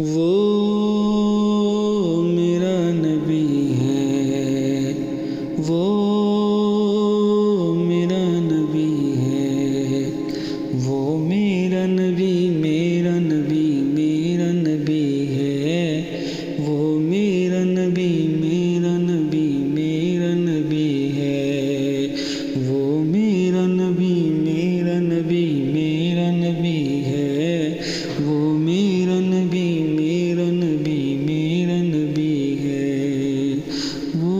وہ میرا نبی ہے، وہ میرا نبی ہے، وہ میرا نبی، میرا نبی، میرا نبی ہے، وہ میرا نبی، میرا نبی، میرا نبی ہے، وہ میرا نبی، میرا نبی، میرا نبی ہے، وہ میرا نبی، میرا نبی، میرا نبی ہے، وہ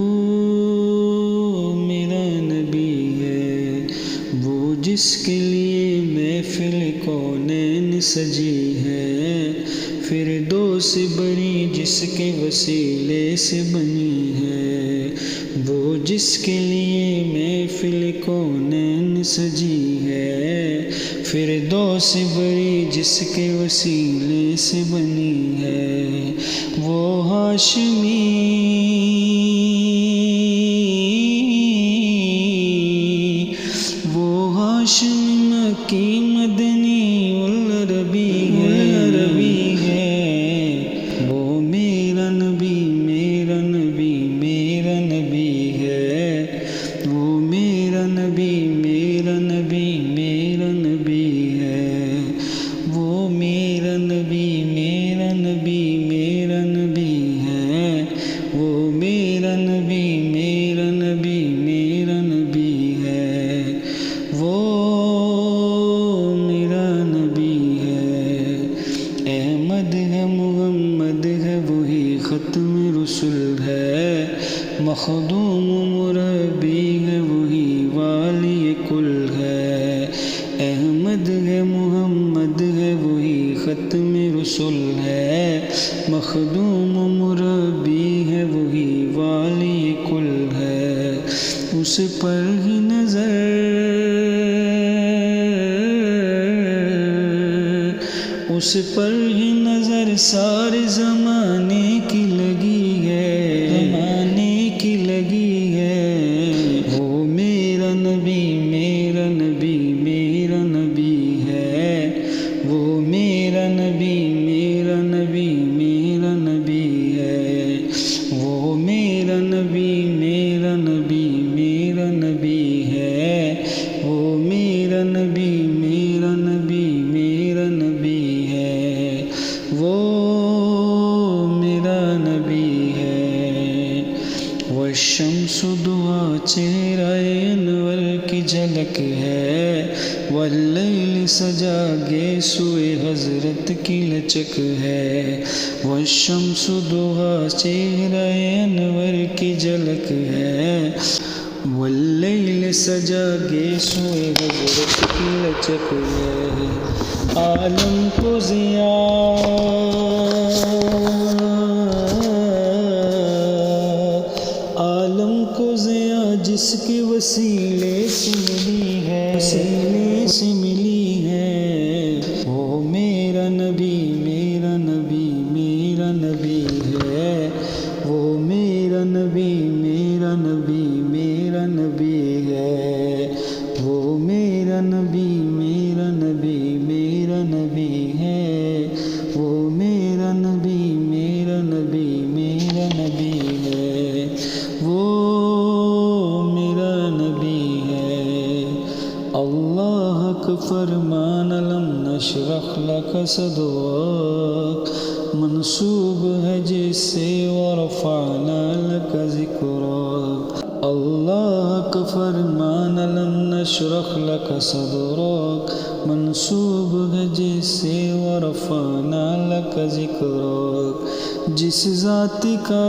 میرا نبی ہے، وہ جس کے لیے محفل کونین سجی ہے، فردوس بڑی جس کے وسیلے سے بنی ہے، وہ جس کے لیے محفل کونین سجی ہے، فردوس بڑی جس کے وسیلے سے بنی ہے، وہ ہاشمی، وہ ہاشمی مکی مدنی العربی ہے، وہ میرا نبی، میرا نبی، میرا نبی ہے، وہ میرا نبی، میرا نبی، میرا نبی ہے، وہ میرا نبی، میرا نبی، میرا نبی ہے، وہ میرا نبی، میرا نبی، میرا نبی ہے، وہ میرا نبی ہے، احمد ہے، محمد ہے، وہی ختم رسول ہے، مخدوم مربی ہے، وہی والی کل ہے، احمد ہے، محمد ہے، وہی ختم رسول ہے، مخدوم مربی ہے، وہی والی کل ہے، اس پر ہی نظر، اس پر ہی نظر سارے زمانے کی لگی ہے، زمانے کی لگی ہے، وہ میرا نبی، میرا نبی، میرا نبی ہے، وہ میرا نبی، میرا نبی، میرا نبی ہے، وہ میرا نبی، میرا نبی، میرا نبی ہے، وہ میرا نبی، میرا نبی، میرا نبی ہے، وہ میرا نبی ہے، والشمس دعا چہرہ انور کی جھلک ہے، واللیل سجا گیسوئے حضرت کی لچک ہے، والشمس دعا چہرہ انور کی جھلک ہے، واللیل سجا گیسوئے حضرت کی لچک ہے، عالم کو عالم کو ضیاء جس کے وسیلے سے ملی ہے، وسیلے سے ملی ہے، وہ میرا نبی، میرا نبی، میرا نبی ہے، وہ میرا نبی، میرا نبی، میرا نبی ہے، وہ میرا نبی، میرا نبی، میرا نبی ہے، وہ میرا نبی، میرا نبی، میرا نبی ہے، وہ میرا نبی ہے، اللہ کا فرمان لم نشرح لک صدرک منسوب ہے جس سے ورفعنا لک ذکرک، اللہ کا فرمان لم نشرح لک صدرک منسوب ہے جس سے ورفعنا لک ذکرک، جس ذات کا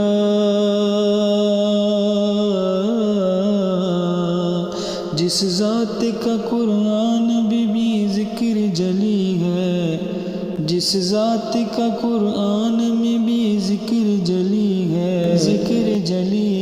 جس ذات کا قرآن بھی ذکر جلی ہے، جس ذات کا قرآن میں بھی ذکر جلی ہے، ذکر جلی